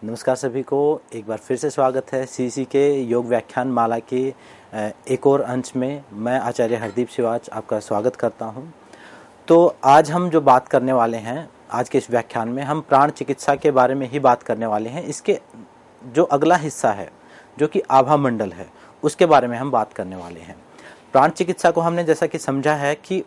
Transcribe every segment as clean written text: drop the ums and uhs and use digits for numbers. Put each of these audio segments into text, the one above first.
नमस्कार सभी को। एक बार फिर से स्वागत है सीसी के योग व्याख्यान माला के एक और अंश में। मैं आचार्य हरदीप शिवाच आपका स्वागत करता हूं। तो आज हम जो बात करने वाले हैं, आज के इस व्याख्यान में हम प्राण चिकित्सा के बारे में ही बात करने वाले हैं। इसके जो अगला हिस्सा है, जो कि आभा मंडल है, उसके बारे में हम बात करने वाले हैं। प्राण चिकित्सा को हमने जैसा कि समझा है कि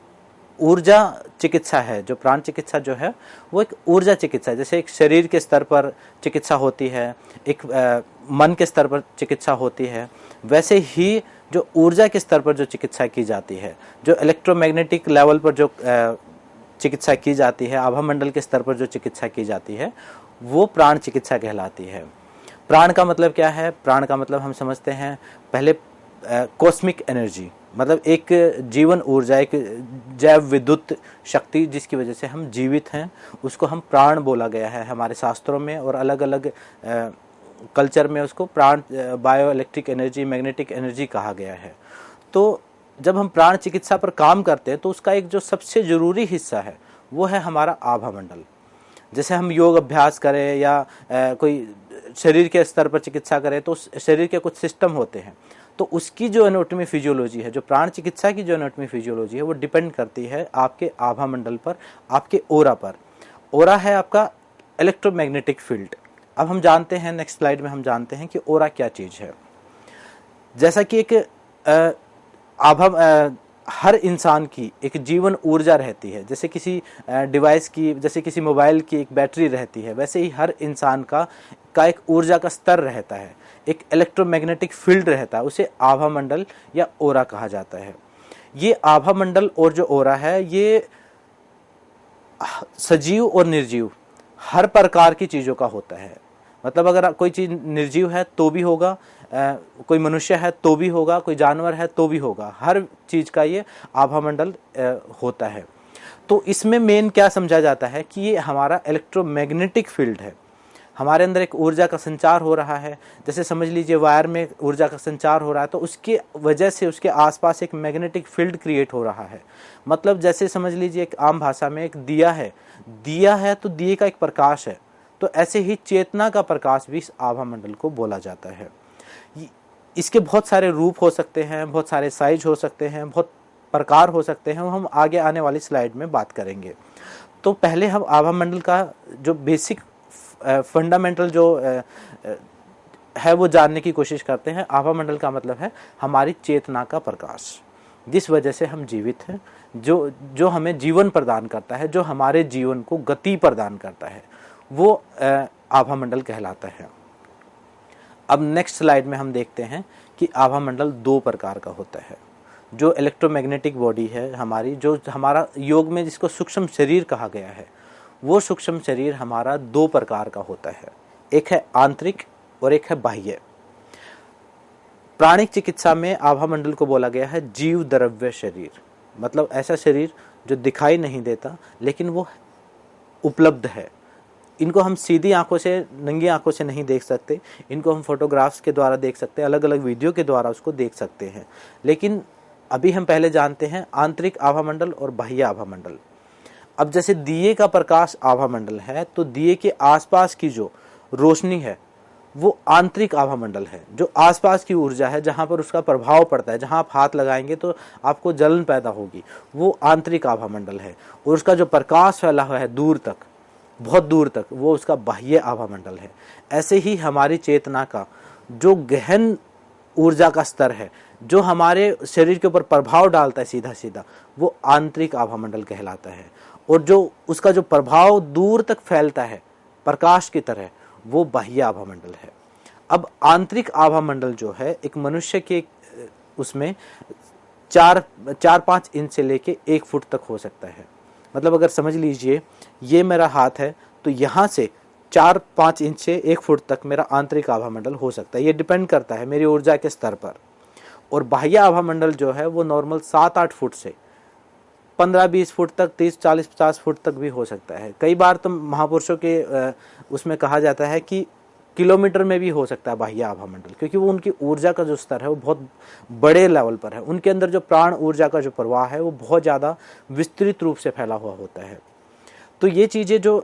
ऊर्जा चिकित्सा है। जो प्राण चिकित्सा जो है वो एक ऊर्जा चिकित्सा है। जैसे एक शरीर के स्तर पर चिकित्सा होती है, एक मन के स्तर पर चिकित्सा होती है, वैसे ही जो ऊर्जा के स्तर पर जो चिकित्सा की जाती है, जो इलेक्ट्रोमैग्नेटिक लेवल पर जो चिकित्सा की जाती है, आभा मंडल के स्तर पर जो चिकित्सा की जाती है, वो प्राण चिकित्सा कहलाती है। प्राण का मतलब क्या है? प्राण का मतलब हम समझते हैं पहले कॉस्मिक एनर्जी, मतलब एक जीवन ऊर्जा, एक जैव विद्युत शक्ति जिसकी वजह से हम जीवित हैं, उसको हम प्राण बोला गया है हमारे शास्त्रों में। और अलग अलग कल्चर में उसको प्राण, bio electric energy, magnetic energy कहा गया है। तो जब हम प्राण चिकित्सा पर काम करते हैं तो उसका एक जो सबसे ज़रूरी हिस्सा है वो है हमारा आभा मंडल। जैसे हम योग अभ्यास करें या कोई शरीर के स्तर पर चिकित्सा करें तो शरीर के कुछ सिस्टम होते हैं, तो उसकी जो एनाटॉमी फिजियोलॉजी है, जो प्राण चिकित्सा की जो एनाटॉमी फिजियोलॉजी है, वो डिपेंड करती है आपके आभा मंडल पर, आपके ओरा पर। ओरा है आपका इलेक्ट्रोमैग्नेटिक फील्ड। अब हम जानते हैं, नेक्स्ट स्लाइड में हम जानते हैं कि ओरा क्या चीज़ है। जैसा कि एक हर इंसान की एक जीवन ऊर्जा रहती है, जैसे किसी डिवाइस की, जैसे किसी मोबाइल की एक बैटरी रहती है, वैसे ही हर इंसान का एक ऊर्जा का स्तर रहता है, एक इलेक्ट्रोमैग्नेटिक फील्ड रहता है, उसे आभा मंडल या ओरा कहा जाता है। ये आभा मंडल और जो ओरा है, ये सजीव और निर्जीव हर प्रकार की चीज़ों का होता है। मतलब अगर कोई चीज़ निर्जीव है तो भी होगा, कोई मनुष्य है तो भी होगा, कोई जानवर है तो भी होगा, हर चीज़ का ये आभा मंडल होता है। तो इसमें मेन क्या समझा जाता है कि ये हमारा इलेक्ट्रोमैग्नेटिक फील्ड है। हमारे अंदर एक ऊर्जा का संचार हो रहा है। जैसे समझ लीजिए वायर में ऊर्जा का संचार हो रहा है, तो उसकी वजह से उसके आसपास एक मैग्नेटिक फील्ड क्रिएट हो रहा है। मतलब जैसे समझ लीजिए एक आम भाषा में एक दिया है तो दिए का एक प्रकाश है, तो ऐसे ही चेतना का प्रकाश भी इस आभा मंडल को बोला जाता है। इसके बहुत सारे रूप हो सकते हैं, बहुत सारे साइज हो सकते हैं, बहुत प्रकार हो सकते हैं, हम आगे आने वाली स्लाइड में बात करेंगे। तो पहले हम आभा मंडल का जो बेसिक फंडामेंटल जो है वो जानने की कोशिश करते हैं। आभा मंडल का मतलब है हमारी चेतना का प्रकाश, जिस वजह से हम जीवित हैं, जो हमें जीवन प्रदान करता है, जो हमारे जीवन को गति प्रदान करता है, वो आभा मंडल कहलाता है। अब नेक्स्ट स्लाइड में हम देखते हैं कि आभा मंडल दो प्रकार का होता है। जो इलेक्ट्रोमैग्नेटिक बॉडी है हमारी, जो हमारा योग में जिसको सूक्ष्म शरीर कहा गया है, वो सूक्ष्म शरीर हमारा दो प्रकार का होता है। एक है आंतरिक और एक है बाह्य। प्राणिक चिकित्सा में आभा मंडल को बोला गया है जीव द्रव्य शरीर। मतलब ऐसा शरीर जो दिखाई नहीं देता लेकिन वो उपलब्ध है। इनको हम सीधी आंखों से, नंगी आंखों से नहीं देख सकते, इनको हम फोटोग्राफ्स के द्वारा देख सकते हैं, अलग अलग वीडियो के द्वारा उसको देख सकते हैं। लेकिन अभी हम पहले जानते हैं आंतरिक आभा मंडल और बाह्य आभा मंडल। अब जैसे दिए का प्रकाश आभा मंडल है, तो दिए के आसपास की जो रोशनी है वो आंतरिक आभा मंडल है। जो आसपास की ऊर्जा है, जहाँ पर उसका प्रभाव पड़ता है, जहाँ आप हाथ लगाएंगे तो आपको जलन पैदा होगी, वो आंतरिक आभा मंडल है। और उसका जो प्रकाश फैला हुआ है दूर तक, बहुत दूर तक, वो उसका बाह्य आभा मंडल है। ऐसे ही हमारी चेतना का जो गहन ऊर्जा का स्तर है, जो हमारे शरीर के ऊपर प्रभाव डालता है सीधा सीधा, वो आंतरिक आभा मंडल कहलाता है। और जो उसका जो प्रभाव दूर तक फैलता है प्रकाश की तरह, वो बाह्य आभा मंडल है। अब आंतरिक आभा मंडल जो है एक मनुष्य के उसमें 4-5 इंच से लेके 1 फुट तक हो सकता है। मतलब अगर समझ लीजिए ये मेरा हाथ है, तो यहाँ से 4-5 इंच से 1 फुट तक मेरा आंतरिक आभा मंडल हो सकता है। ये डिपेंड करता है मेरी ऊर्जा के स्तर पर। और बाह्य आभा मंडल जो है वो नॉर्मल 7-8 फुट से 15-20 फुट तक, 30-40-50 फुट तक भी हो सकता है। कई बार तो महापुरुषों के उसमें कहा जाता है कि किलोमीटर में भी हो सकता है बाह्य आभा मंडल, क्योंकि वो उनकी ऊर्जा का जो स्तर है वो बहुत बड़े लेवल पर है। उनके अंदर जो प्राण ऊर्जा का जो प्रवाह है वो बहुत ज़्यादा विस्तृत रूप से फैला हुआ होता है। तो ये चीज़ें जो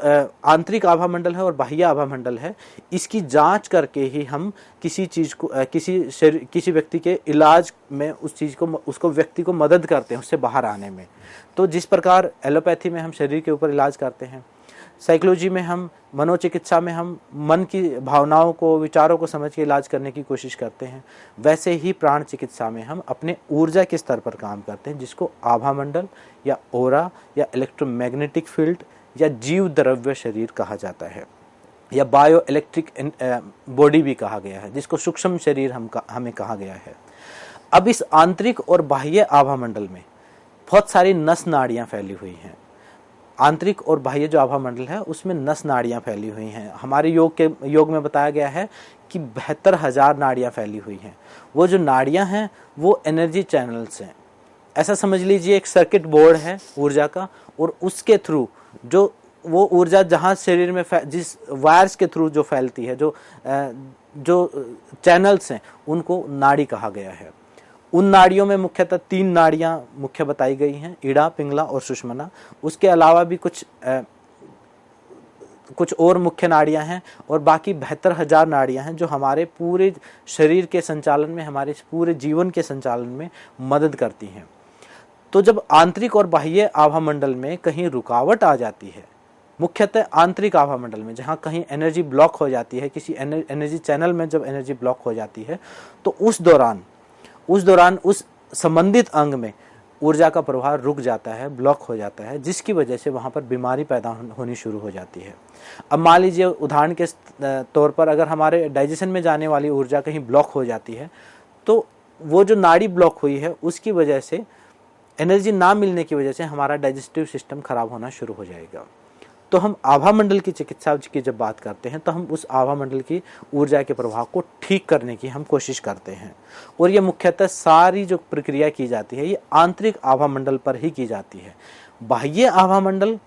आंतरिक आभा मंडल है और बाह्य आभा मंडल है, इसकी जांच करके ही हम किसी चीज़ को किसी व्यक्ति के इलाज में उस चीज़ को उसको व्यक्ति को मदद करते हैं उससे बाहर आने में। तो जिस प्रकार एलोपैथी में हम शरीर के ऊपर इलाज करते हैं, साइकोलॉजी में हम, मनोचिकित्सा में हम मन की भावनाओं को, विचारों को समझ के इलाज करने की कोशिश करते हैं, वैसे ही प्राण चिकित्सा में हम अपने ऊर्जा के स्तर पर काम करते हैं, जिसको आभा मंडल या ओरा या इलेक्ट्रोमैग्नेटिक फील्ड या जीव द्रव्य शरीर कहा जाता है, या बायो इलेक्ट्रिक बॉडी भी कहा गया है, जिसको सूक्ष्म शरीर हमें कहा गया है। अब इस आंतरिक और बाह्य आभा मंडल में बहुत सारी नस नाड़ियाँ फैली हुई हैं। आंतरिक और बाह्य जो आभा मंडल है उसमें नस नाड़ियाँ फैली हुई हैं। हमारे योग में बताया गया है कि 72,000 नाड़ियाँ फैली हुई हैं। वो जो नाड़ियाँ हैं वो एनर्जी चैनल्स हैं। ऐसा समझ लीजिए एक सर्किट बोर्ड है ऊर्जा का, और उसके थ्रू जो वो ऊर्जा जहाँ शरीर में जिस वायर्स के थ्रू जो फैलती है, जो चैनल्स हैं, उनको नाड़ी कहा गया है। उन नाड़ियों में मुख्यतः 3 नाड़ियां मुख्य बताई गई हैं, ईड़ा, पिंगला और सुषुम्ना। उसके अलावा भी कुछ और मुख्य नाड़ियां हैं, और बाकी 72,000 नाड़ियां हैं जो हमारे पूरे शरीर के संचालन में, हमारे पूरे जीवन के संचालन में मदद करती हैं। तो जब आंतरिक और बाह्य आभा मंडल में कहीं रुकावट आ जाती है, मुख्यतः आंतरिक आभा मंडल में जहाँ कहीं एनर्जी ब्लॉक हो जाती है, किसी एनर्जी चैनल में जब एनर्जी ब्लॉक हो जाती है, तो उस दौरान उस संबंधित अंग में ऊर्जा का प्रवाह रुक जाता है, ब्लॉक हो जाता है, जिसकी वजह से वहाँ पर बीमारी पैदा होनी शुरू हो जाती है। अब मान लीजिए उदाहरण के तौर पर अगर हमारे डाइजेशन में जाने वाली ऊर्जा कहीं ब्लॉक हो जाती है, तो वो जो नाड़ी ब्लॉक हुई है उसकी वजह से, एनर्जी ना मिलने की वजह से हमारा डाइजेस्टिव सिस्टम खराब होना शुरू हो जाएगा। तो हम आभा मंडल की चिकित्सा की जब बात करते हैं तो हम उस आभा मंडल की ऊर्जा के प्रभाव को ठीक करने की हम कोशिश करते हैं, और ये मुख्यतः सारी जो प्रक्रिया की जाती है ये आंतरिक आभा मंडल पर ही की जाती है। बाह्य आभा मंडल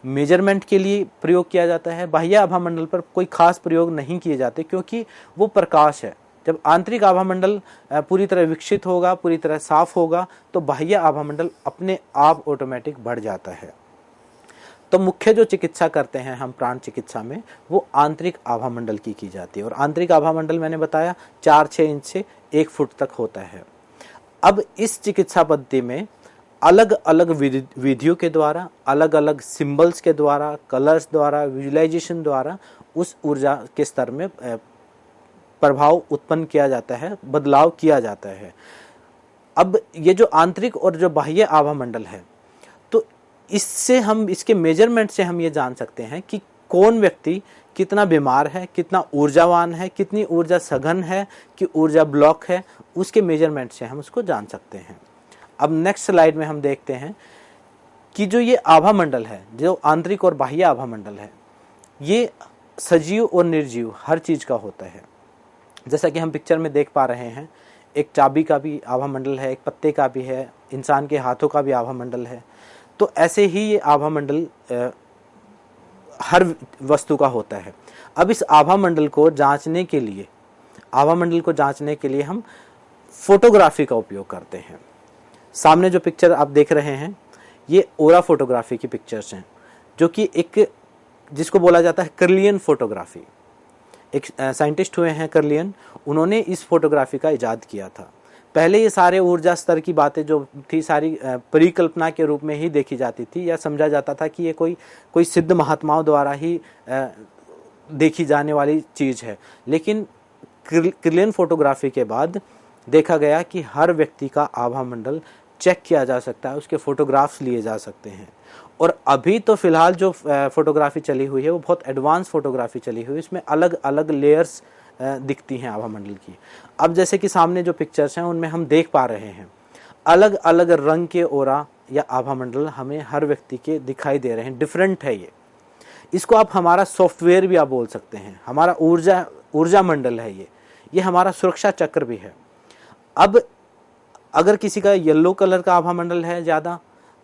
मेजरमेंट के लिए प्रयोग किया जाता है। बाह्य आभा मंडल पर कोई खास प्रयोग नहीं किए जाते, क्योंकि वो प्रकाश है। जब आंतरिक आभा मंडल पूरी तरह विकसित होगा, पूरी तरह साफ होगा, तो बाह्य आभा मंडल अपने आप ऑटोमेटिक बढ़ जाता है। तो मुख्य जो चिकित्सा करते हैं हम प्राण चिकित्सा में, वो आंतरिक आभा मंडल की जाती है, और आंतरिक आभा मंडल मैंने बताया 4-6 इंच से 1 फुट तक होता है। अब इस चिकित्सा पद्धति में अलग अलग विधियों के द्वारा, अलग अलग सिंबल्स के द्वारा, कलर्स द्वारा, विजुअलाइजेशन द्वारा उस ऊर्जा के स्तर में प्रभाव उत्पन्न किया जाता है, बदलाव किया जाता है। अब ये जो आंतरिक और जो बाह्य आभा मंडल है, तो इससे हम, इसके मेजरमेंट से हम ये जान सकते हैं कि कौन व्यक्ति कितना बीमार है, कितना ऊर्जावान है, कितनी ऊर्जा सघन है, कि ऊर्जा ब्लॉक है। उसके मेजरमेंट से हम उसको जान सकते हैं। अब नेक्स्ट स्लाइड में हम देखते हैं कि जो ये आभा मंडल है, जो आंतरिक और बाह्य आभा मंडल है, ये सजीव और निर्जीव हर चीज का होता है। जैसा कि हम पिक्चर में देख पा रहे हैं, एक चाबी का भी आभा मंडल है, एक पत्ते का भी है, इंसान के हाथों का भी आभा मंडल है। तो ऐसे ही ये आभा मंडल हर वस्तु का होता है। अब इस आभा मंडल को जांचने के लिए, हम फोटोग्राफी का उपयोग करते हैं। सामने जो पिक्चर आप देख रहे हैं, ये ओरा फोटोग्राफी की पिक्चर्स हैं, जो कि जिसको बोला जाता है कर्लियन फोटोग्राफी। एक साइंटिस्ट हुए हैं कर्लियन, उन्होंने इस फोटोग्राफी का इजाद किया था। पहले ये सारे ऊर्जा स्तर की बातें जो थी, सारी परिकल्पना के रूप में ही देखी जाती थी, या समझा जाता था कि ये कोई सिद्ध महात्माओं द्वारा ही देखी जाने वाली चीज़ है। लेकिन कर्लियन फोटोग्राफी के बाद देखा गया कि हर व्यक्ति का आभा मंडल चेक किया जा सकता है, उसके फोटोग्राफ्स लिए जा सकते हैं। और अभी तो फिलहाल जो फोटोग्राफी चली हुई है वो बहुत एडवांस फोटोग्राफी चली हुई है, इसमें अलग अलग लेयर्स दिखती हैं आभा मंडल की। अब जैसे कि सामने जो पिक्चर्स हैं उनमें हम देख पा रहे हैं अलग अलग रंग के ओरा या आभा मंडल हमें हर व्यक्ति के दिखाई दे रहे हैं। डिफरेंट है ये, इसको आप हमारा सॉफ्टवेयर भी आप बोल सकते हैं, हमारा ऊर्जा मंडल है ये हमारा सुरक्षा चक्र भी है। अब अगर किसी का येलो कलर का आभा मंडल है ज़्यादा,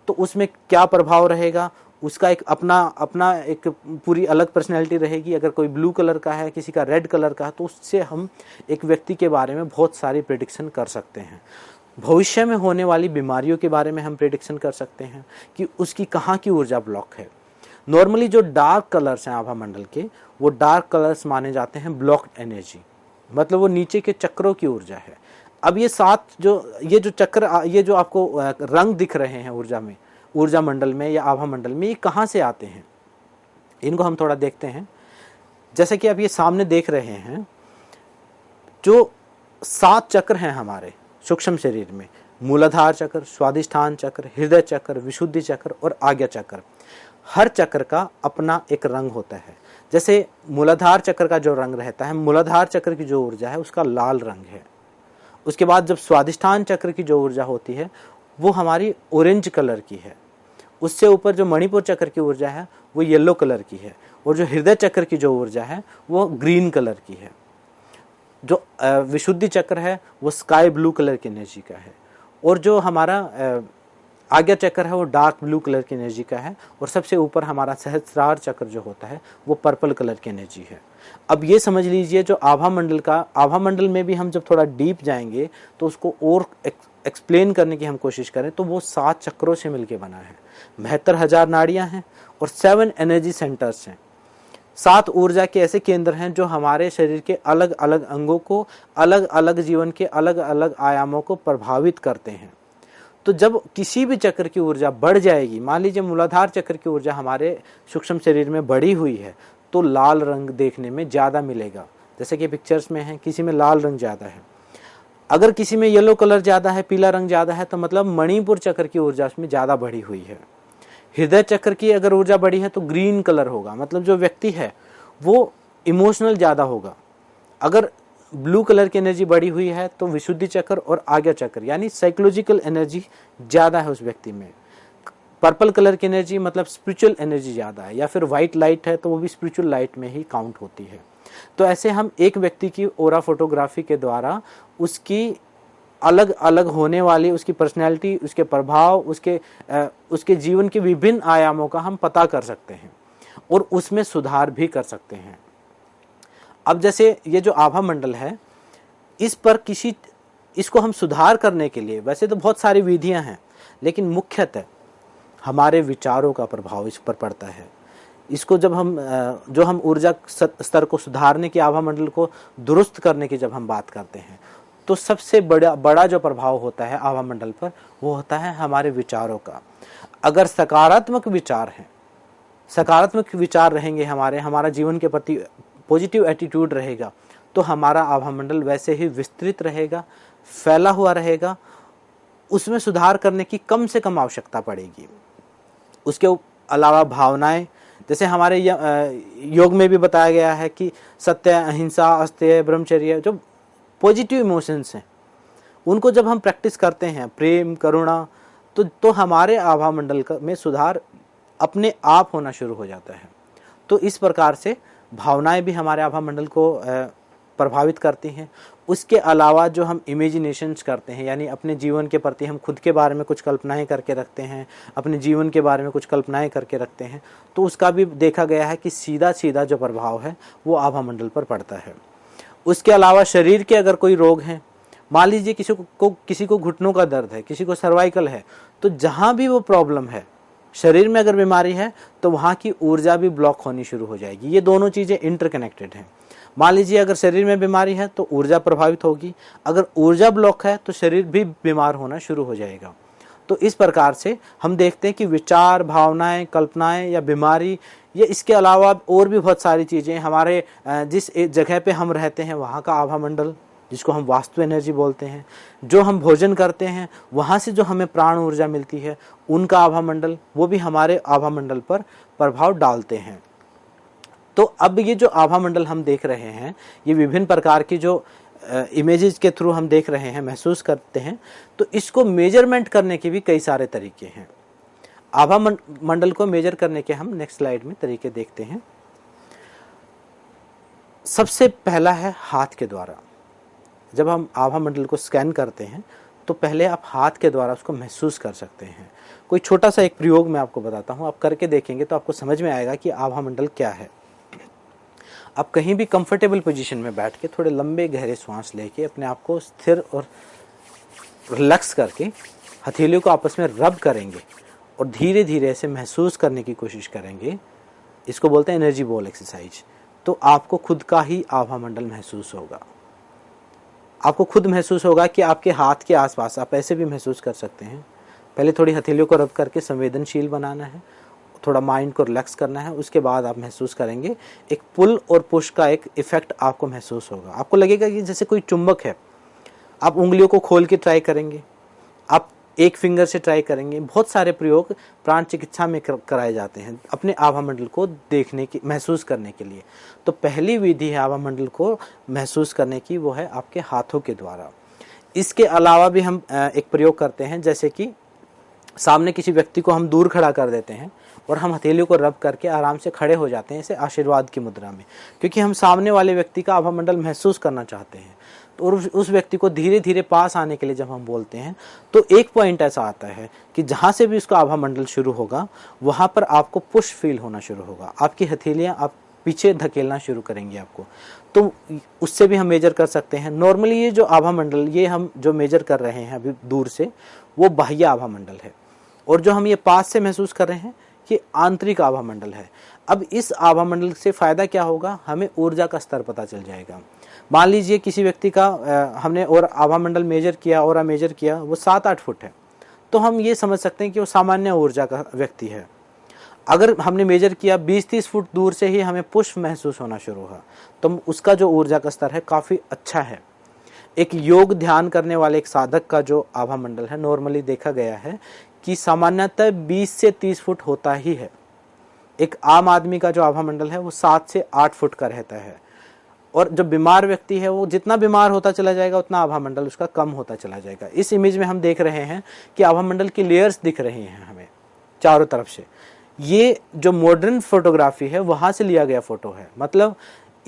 तो उसमें क्या प्रभाव रहेगा, उसका एक अपना एक पूरी अलग पर्सनैलिटी रहेगी। अगर कोई ब्लू कलर का है, किसी का रेड कलर का है, तो उससे हम एक व्यक्ति के बारे में बहुत सारी प्रेडिक्शन कर सकते हैं। भविष्य में होने वाली बीमारियों के बारे में हम प्रेडिक्शन कर सकते हैं कि उसकी कहाँ की ऊर्जा ब्लॉक है। नॉर्मली जो डार्क कलर्स हैं आभा मंडल के, वो डार्क कलर्स माने जाते हैं ब्लॉक्ड एनर्जी, मतलब वो नीचे के चक्रों की ऊर्जा है। अब ये 7 ये जो चक्र, ये जो आपको रंग दिख रहे हैं ऊर्जा में, ऊर्जा मंडल में या आभा मंडल में, ये कहाँ से आते हैं, इनको हम थोड़ा देखते हैं। जैसे कि आप ये सामने देख रहे हैं, जो 7 चक्र हैं हमारे सूक्ष्म शरीर में, मूलाधार चक्र, स्वादिष्ठान चक्र, हृदय चक्र, विशुद्धि चक्र और आज्ञा चक्र, हर चक्र का अपना एक रंग होता है। जैसे मूलाधार चक्र का जो रंग रहता है, मूलाधार चक्र की जो ऊर्जा है उसका लाल रंग है। उसके बाद जब स्वादिष्ठान चक्र की जो ऊर्जा होती है वो हमारी ऑरेंज कलर की है। उससे ऊपर जो मणिपुर चक्र की ऊर्जा है वो येलो कलर की है, और जो हृदय चक्र की जो ऊर्जा है वो ग्रीन कलर की है। जो विशुद्धि चक्र है वो स्काई ब्लू कलर की एनर्जी का है, और जो हमारा आज्ञा चक्र है वो डार्क ब्लू कलर की एनर्जी का है, और सबसे ऊपर हमारा सहस्त्रार चक्र जो होता है वो पर्पल कलर की एनर्जी है। अब ये समझ लीजिए, जो आभा मंडल में भी हम जब थोड़ा डीप जाएंगे तो उसको और एक्सप्लेन करने की हम कोशिश करें तो वो 7 चक्रों से मिलकर बना है। 72,000 नाड़ियां हैं और 7 एनर्जी सेंटर्स हैं। 7 ऊर्जा के ऐसे केंद्र हैं जो हमारे शरीर के अलग अलग अंगों को, अलग अलग जीवन के अलग अलग आयामों को प्रभावित करते हैं। तो जब किसी भी चक्र की ऊर्जा बढ़ जाएगी, मान लीजिए मूलाधार चक्र की ऊर्जा हमारे सूक्ष्म शरीर में बढ़ी हुई है, तो लाल रंग देखने में ज्यादा मिलेगा। जैसे कि पिक्चर्स में है, किसी में लाल रंग ज्यादा है। अगर किसी में येलो कलर ज्यादा है, पीला रंग ज्यादा है, तो मतलब मणिपुर चक्र की ऊर्जा उसमें ज्यादा बढ़ी हुई है। हृदय चक्र की अगर ऊर्जा बढ़ी है तो ग्रीन कलर होगा, मतलब जो व्यक्ति है वो इमोशनल ज्यादा होगा। अगर ब्लू कलर की एनर्जी बढ़ी हुई है तो विशुद्धि चक्र और आज्ञा चक्र यानी साइकोलॉजिकल एनर्जी ज्यादा है उस व्यक्ति में। पर्पल कलर की एनर्जी मतलब स्पिरिचुअल एनर्जी ज्यादा है, या फिर व्हाइट लाइट है तो वो भी स्पिरिचुअल लाइट में ही काउंट होती है। तो ऐसे हम एक व्यक्ति की ओरा फोटोग्राफी के द्वारा उसकी अलग अलग होने वाली उसकी पर्सनैलिटी, उसके प्रभाव, उसके जीवन के विभिन्न आयामों का हम पता कर सकते हैं और उसमें सुधार भी कर सकते हैं। अब जैसे ये जो आभा मंडल है, इसको हम सुधार करने के लिए, वैसे तो बहुत सारी विधियां हैं, लेकिन मुख्यतः हमारे विचारों का प्रभाव इस पर पड़ता है। इसको जब हम ऊर्जा स्तर को सुधारने की, आभा मंडल को दुरुस्त करने की जब हम बात करते हैं, तो सबसे बड़ा जो प्रभाव होता है आभा मंडल पर, वो होता है हमारे विचारों का। अगर सकारात्मक विचार रहेंगे, हमारा जीवन के प्रति पॉजिटिव एटीट्यूड रहेगा, तो हमारा आभा मंडल वैसे ही विस्तृत रहेगा, फैला हुआ रहेगा। उसमें सुधार करने की कम से कम आवश्यकता पड़ेगी। उसके अलावा भावनाएं, जैसे हमारे योग में भी बताया गया है कि सत्य, अहिंसा, अस्तेय, ब्रह्मचर्य, जो पॉजिटिव इमोशंस हैं, उनको जब हम प्रैक्टिस करते हैं, प्रेम, करुणा, तो हमारे आभा मंडल में सुधार अपने आप होना शुरू हो जाता है। तो इस प्रकार से भावनाएं भी हमारे आभा मंडल को प्रभावित करती हैं। उसके अलावा जो हम इमेजिनेशंस करते हैं, यानी अपने जीवन के प्रति हम खुद के बारे में कुछ कल्पनाएं करके रखते हैं, अपने जीवन के बारे में कुछ कल्पनाएं करके रखते हैं, तो उसका भी देखा गया है कि सीधा सीधा जो प्रभाव है वो आभा मंडल पर पड़ता है। उसके अलावा शरीर के अगर कोई रोग हैं, मान लीजिए किसी को घुटनों का दर्द है, किसी को सर्वाइकल है, तो जहाँ भी वो प्रॉब्लम है, शरीर में अगर बीमारी है, तो वहाँ की ऊर्जा भी ब्लॉक होनी शुरू हो जाएगी। ये दोनों चीज़ें इंटरकनेक्टेड हैं। मान लीजिए अगर शरीर में बीमारी है तो ऊर्जा प्रभावित होगी, अगर ऊर्जा ब्लॉक है तो शरीर भी बीमार होना शुरू हो जाएगा। तो इस प्रकार से हम देखते हैं कि विचार, भावनाएं, कल्पनाएं या बीमारी, ये इसके अलावा और भी बहुत सारी चीज़ें, हमारे जिस जगह पे हम रहते हैं वहाँ का आभा मंडल, जिसको हम वास्तु एनर्जी बोलते हैं, जो हम भोजन करते हैं वहाँ से जो हमें प्राण ऊर्जा मिलती है, उनका आभा मंडल, वो भी हमारे आभा मंडल पर प्रभाव डालते हैं। तो अब ये जो आभा मंडल हम देख रहे हैं, ये विभिन्न प्रकार की जो इमेजेस के थ्रू हम देख रहे हैं, महसूस करते हैं, तो इसको मेजरमेंट करने के भी कई सारे तरीके हैं। आभा मंडल को मेजर करने के हम नेक्स्ट स्लाइड में तरीके देखते हैं। सबसे पहला है हाथ के द्वारा। जब हम आभा मंडल को स्कैन करते हैं तो पहले आप हाथ के द्वारा उसको महसूस कर सकते हैं। कोई छोटा सा एक प्रयोग मैं आपको बताता हूँ, आप करके देखेंगे तो आपको समझ में आएगा कि आभा मंडल क्या है। आप कहीं भी कंफर्टेबल पोजीशन में बैठ के थोड़े लंबे गहरे सांस लेके अपने आप को स्थिर और रिलैक्स करके हथेलियों को आपस में रब करेंगे और धीरे धीरे ऐसे महसूस करने की कोशिश करेंगे इसको बोलते हैं एनर्जी बॉल एक्सरसाइज। तो आपको खुद का ही आभा मंडल महसूस होगा, आपको खुद महसूस होगा कि आपके हाथ के आसपास, आप ऐसे भी महसूस कर सकते हैं, पहले थोड़ी हथेलियों को रब करके संवेदनशील बनाना है, थोड़ा माइंड को रिलैक्स करना है, उसके बाद आप महसूस करेंगे एक पुल और पुश का एक इफेक्ट आपको महसूस होगा। आपको लगेगा कि जैसे कोई चुंबक है। आप उंगलियों को खोल के ट्राई करेंगे, आप एक फिंगर से ट्राई करेंगे। बहुत सारे प्रयोग प्राण चिकित्सा में कराए जाते हैं अपने आभा मंडल को देखने की, महसूस करने के लिए। तो पहली विधि है आभा मंडल को महसूस करने की, वो है आपके हाथों के द्वारा। इसके अलावा भी हम एक प्रयोग करते हैं, जैसे कि सामने किसी व्यक्ति को हम दूर खड़ा कर देते हैं और हम हथेलियों को रब करके आराम से खड़े हो जाते हैं, इसे आशीर्वाद की मुद्रा में, क्योंकि हम सामने वाले व्यक्ति का आभा मंडल महसूस करना चाहते हैं। तो उस व्यक्ति को धीरे धीरे पास आने के लिए जब हम बोलते हैं तो एक पॉइंट ऐसा आता है कि जहां से भी उसका आभा मंडल शुरू होगा वहां पर आपको पुश फील होना शुरू होगा, आपकी हथेलियां आप पीछे धकेलना शुरू करेंगी आपको। तो उससे भी हम मेजर कर सकते हैं। नॉर्मली ये जो आभा मंडल, ये हम जो मेजर कर रहे हैं अभी दूर से, वो बाह्य आभा मंडल है, और जो हम ये पास से महसूस कर रहे हैं ये आंतरिक आभा मंडल है। अब इस आभा मंडल से फायदा क्या होगा, हमें ऊर्जा का स्तर पता चल जाएगा। मान लीजिए किसी व्यक्ति का हमने और आभा मंडल मेजर किया, और मेजर किया, वो 7-8 फुट है, तो हम ये समझ सकते हैं कि वो सामान्य ऊर्जा का व्यक्ति है। अगर हमने मेजर किया 20-30 फुट दूर से ही हमें पुश महसूस होना शुरू हुआ, तो उसका जो ऊर्जा का स्तर है काफ़ी अच्छा है। एक योग ध्यान करने वाले एक साधक का जो आभा मंडल है, नॉर्मली देखा गया है कि सामान्यतः 20 से 30 फुट होता ही है। एक आम आदमी का जो आभा मंडल है वो 7 से 8 फुट का रहता है। और जो बीमार व्यक्ति है वो जितना बीमार होता चला जाएगा उतना आभा मंडल उसका कम होता चला जाएगा। इस इमेज में हम देख रहे हैं कि आभा मंडल की लेयर्स दिख रही हैं हमें चारों तरफ से। ये जो मॉडर्न फोटोग्राफी है वहां से लिया गया फोटो है, मतलब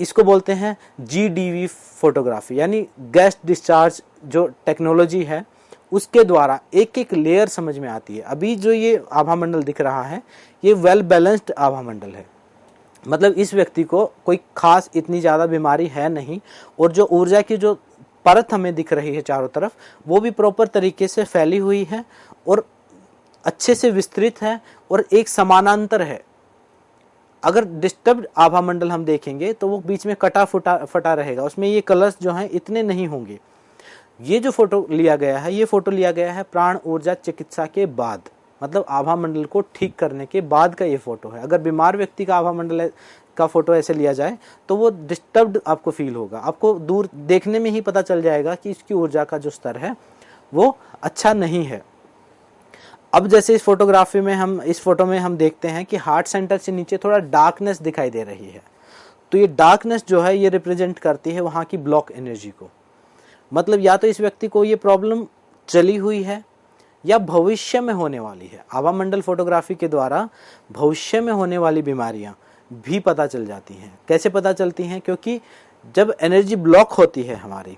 इसको बोलते हैं GDV फोटोग्राफी, यानी गैस डिस्चार्ज जो टेक्नोलॉजी है उसके द्वारा एक एक लेयर समझ में आती है। अभी जो ये आभा मंडल दिख रहा है ये वेल बैलेंस्ड आभा मंडल है, मतलब इस व्यक्ति को कोई खास इतनी ज़्यादा बीमारी है नहीं, और जो ऊर्जा की जो परत हमें दिख रही है चारों तरफ वो भी प्रॉपर तरीके से फैली हुई है और अच्छे से विस्तृत है और एक समानांतर है। अगर डिस्टर्ब्ड आभा मंडल हम देखेंगे तो वो बीच में कटा फटा रहेगा, उसमें ये कलर्स जो हैं इतने नहीं होंगे। ये जो फोटो लिया गया है, ये फोटो लिया गया है प्राण ऊर्जा चिकित्सा के बाद, मतलब आभा मंडल को ठीक करने के बाद का ये फोटो है। अगर बीमार व्यक्ति का आभा मंडल का फोटो ऐसे लिया जाए तो वो डिस्टर्ब्ड आपको फील होगा, आपको दूर देखने में ही पता चल जाएगा कि इसकी ऊर्जा का जो स्तर है वो अच्छा नहीं है। अब जैसे इस फोटोग्राफी में इस फोटो में हम देखते हैं कि हार्ट सेंटर से नीचे थोड़ा डार्कनेस दिखाई दे रही है, तो ये डार्कनेस जो है ये रिप्रेजेंट करती है वहाँ की ब्लॉक एनर्जी को। मतलब या तो इस व्यक्ति को ये प्रॉब्लम चली हुई है या भविष्य में होने वाली है। आभा मंडल फोटोग्राफी के द्वारा भविष्य में होने वाली बीमारियां भी पता चल जाती हैं। कैसे पता चलती हैं? क्योंकि जब एनर्जी ब्लॉक होती है हमारी,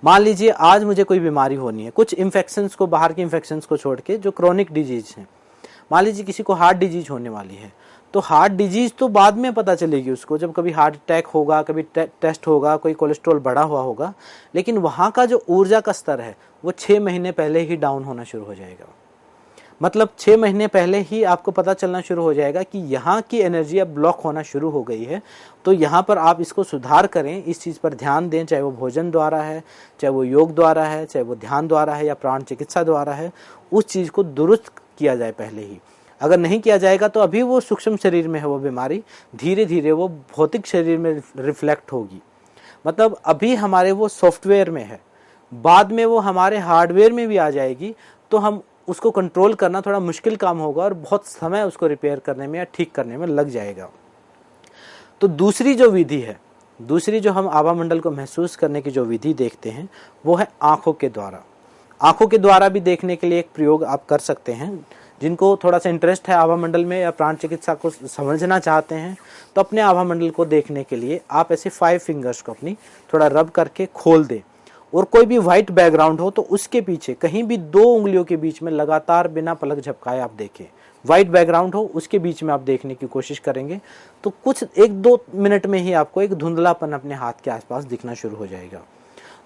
मान लीजिए आज मुझे कोई बीमारी होनी है, कुछ इन्फेक्शंस को, बाहर के इन्फेक्शंस को छोड़ के जो क्रोनिक डिजीज हैं, मान लीजिए किसी को हार्ट डिजीज होने वाली है, तो हार्ट डिजीज तो बाद में पता चलेगी उसको, जब कभी हार्ट अटैक होगा, कभी टेस्ट होगा, कोई कोलेस्ट्रॉल बढ़ा हुआ होगा, लेकिन वहाँ का जो ऊर्जा का स्तर है वो 6 महीने पहले ही डाउन होना शुरू हो जाएगा। मतलब 6 महीने पहले ही आपको पता चलना शुरू हो जाएगा कि यहाँ की एनर्जी अब ब्लॉक होना शुरू हो गई है। तो यहाँ पर आप इसको सुधार करें, इस चीज़ पर ध्यान दें, चाहे वो भोजन द्वारा है, चाहे वो योग द्वारा है, चाहे वो ध्यान द्वारा है या प्राण चिकित्सा द्वारा है, उस चीज़ को दुरुस्त किया जाए पहले ही। अगर नहीं किया जाएगा तो अभी वो सूक्ष्म शरीर में है वो बीमारी, धीरे धीरे वो भौतिक शरीर में रिफ्लेक्ट होगी। मतलब अभी हमारे वो सॉफ्टवेयर में है, बाद में वो हमारे हार्डवेयर में भी आ जाएगी, तो हम उसको कंट्रोल करना थोड़ा मुश्किल काम होगा और बहुत समय उसको रिपेयर करने में या ठीक करने में लग जाएगा। तो दूसरी जो विधि है, दूसरी जो हम आभा मंडल को महसूस करने की जो विधि देखते हैं वो है आँखों के द्वारा। आँखों के द्वारा भी देखने के लिए एक प्रयोग आप कर सकते हैं। जिनको थोड़ा सा इंटरेस्ट है आभा मंडल में या प्राण चिकित्सा को समझना चाहते हैं, तो अपने आभा मंडल को देखने के लिए आप ऐसे 5 फिंगर्स को अपनी थोड़ा रब करके खोल दें, और कोई भी व्हाइट बैकग्राउंड हो तो उसके पीछे कहीं भी 2 उंगलियों के बीच में लगातार बिना पलक झपकाए आप देखें। व्हाइट बैकग्राउंड हो उसके बीच में आप देखने की कोशिश करेंगे तो कुछ 1-2 मिनट में ही आपको एक धुंधलापन अपने हाथ के आसपास दिखना शुरू हो जाएगा।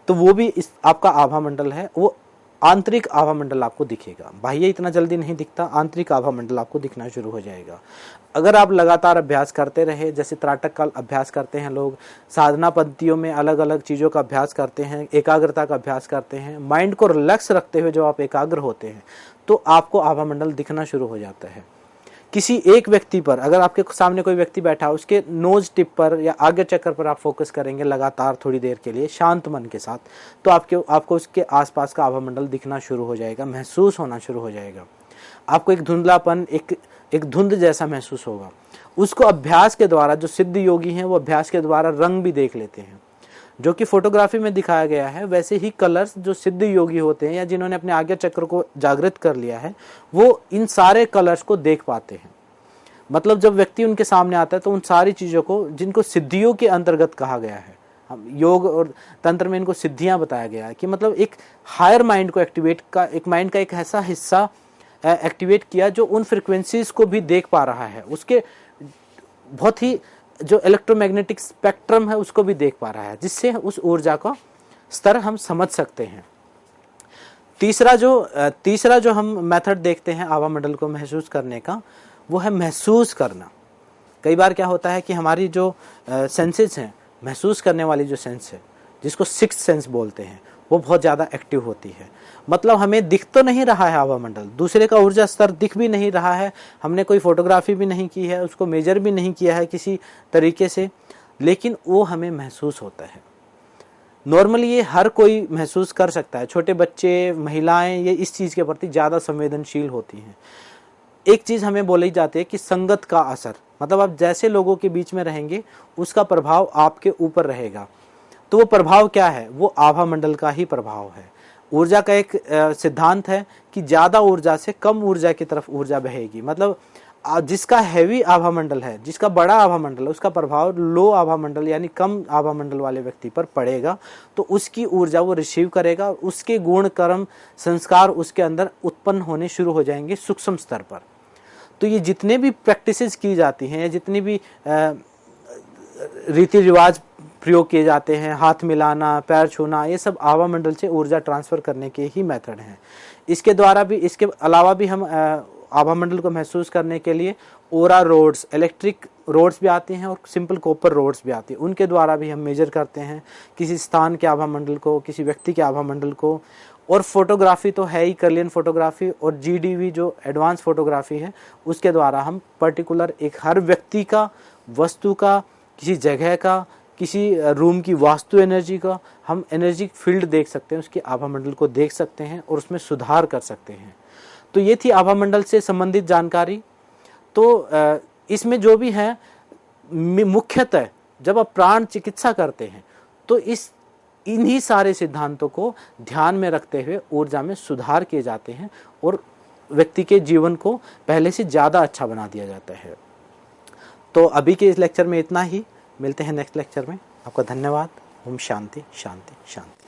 तो वो भी इस आपका आभा मंडल है, वो आंतरिक आभा मंडल आपको दिखेगा। बाह्य इतना जल्दी नहीं दिखता, आंतरिक आभा मंडल आपको दिखना शुरू हो जाएगा। अगर आप लगातार अभ्यास करते रहे, जैसे त्राटक काल अभ्यास करते हैं लोग, साधना पद्धतियों में अलग अलग चीज़ों का अभ्यास करते हैं, एकाग्रता का अभ्यास करते हैं, माइंड को रिलैक्स रखते हुए जब आप एकाग्र होते हैं तो आपको आभा मंडल दिखना शुरू हो जाता है। किसी एक व्यक्ति पर, अगर आपके सामने कोई व्यक्ति बैठा है, उसके नोज टिप पर या आज्ञा चक्र पर आप फोकस करेंगे लगातार थोड़ी देर के लिए शांत मन के साथ, तो आपको उसके आसपास का आभा मंडल दिखना शुरू हो जाएगा, महसूस होना शुरू हो जाएगा। आपको एक धुंधलापन, एक धुंध जैसा महसूस होगा। उसको अभ्यास के द्वारा, जो सिद्ध योगी हैं वो अभ्यास के द्वारा रंग भी देख लेते हैं, जो कि फोटोग्राफी में दिखाया गया है। वैसे ही कलर्स जो सिद्ध योगी होते हैं या जिन्होंने अपने आज्ञा चक्र को जागृत कर लिया है, वो इन सारे कलर्स को देख पाते हैं। मतलब जब व्यक्ति उनके सामने आता है तो उन सारी चीजों को, जिनको सिद्धियों के अंतर्गत कहा गया है, योग और तंत्र में इनको सिद्धियां बताया गया है, कि मतलब एक हायर माइंड को एक माइंड का एक ऐसा हिस्सा एक्टिवेट किया जो उन फ्रिक्वेंसीज को भी देख पा रहा है, उसके बहुत ही जो इलेक्ट्रोमैग्नेटिक स्पेक्ट्रम है उसको भी देख पा रहा है, जिससे उस ऊर्जा का स्तर हम समझ सकते हैं। तीसरा जो हम मेथड देखते हैं आभा मंडल को महसूस करने का, वो है महसूस करना। कई बार क्या होता है कि हमारी जो सेंसेस हैं, महसूस करने वाली जो सेंस है, जिसको सिक्स्थ सेंस बोलते हैं, वो बहुत ज़्यादा एक्टिव होती है। मतलब हमें दिख तो नहीं रहा है आभा मंडल, दूसरे का ऊर्जा स्तर दिख भी नहीं रहा है, हमने कोई फोटोग्राफी भी नहीं की है, उसको मेजर भी नहीं किया है किसी तरीके से, लेकिन वो हमें महसूस होता है। नॉर्मली ये हर कोई महसूस कर सकता है। छोटे बच्चे, महिलाएं, ये इस चीज़ के प्रति ज़्यादा संवेदनशील होती हैं। एक चीज़ हमें बोली जाती है कि संगत का असर, मतलब आप जैसे लोगों के बीच में रहेंगे उसका प्रभाव आपके ऊपर रहेगा। तो वो प्रभाव क्या है? वो आभा मंडल का ही प्रभाव है। ऊर्जा का एक सिद्धांत है कि ज़्यादा ऊर्जा से कम ऊर्जा की तरफ ऊर्जा बहेगी। मतलब जिसका हैवी आभा मंडल है, जिसका बड़ा आभा मंडल है, उसका प्रभाव लो आभा मंडल यानी कम आभा मंडल वाले व्यक्ति पर पड़ेगा, तो उसकी ऊर्जा वो रिसीव करेगा, उसके गुण, कर्म, संस्कार उसके अंदर उत्पन्न होने शुरू हो जाएंगे सूक्ष्म स्तर पर। तो ये जितने भी प्रैक्टिसेस की जाती हैं, जितने भी रीति रिवाज प्रयोग किए जाते हैं, हाथ मिलाना, पैर छूना, ये सब आभा मंडल से ऊर्जा ट्रांसफर करने के ही मेथड हैं। इसके अलावा भी हम आभा मंडल को महसूस करने के लिए ओरा रोड्स, इलेक्ट्रिक रोड्स भी आती हैं और सिंपल कॉपर रोड्स भी आती हैं, उनके द्वारा भी हम मेजर करते हैं किसी स्थान के आभा मंडल को, किसी व्यक्ति के आभा मंडल को। और फोटोग्राफी तो है ही, कर्लियन फोटोग्राफी और GDV जो एडवांस फोटोग्राफी है, उसके द्वारा हम पर्टिकुलर एक हर व्यक्ति का, वस्तु का, किसी जगह का, किसी रूम की वास्तु एनर्जी का हम एनर्जी फील्ड देख सकते हैं, उसके आभा मंडल को देख सकते हैं और उसमें सुधार कर सकते हैं। तो ये थी आभा मंडल से संबंधित जानकारी। तो इसमें जो भी है, मुख्यतः जब आप प्राण चिकित्सा करते हैं तो इन्हीं सारे सिद्धांतों को ध्यान में रखते हुए ऊर्जा में सुधार किए जाते हैं और व्यक्ति के जीवन को पहले से ज़्यादा अच्छा बना दिया जाता है। तो अभी के इस लेक्चर में इतना ही, मिलते हैं नेक्स्ट लेक्चर में। आपका धन्यवाद। ओम शांति शांति शांति।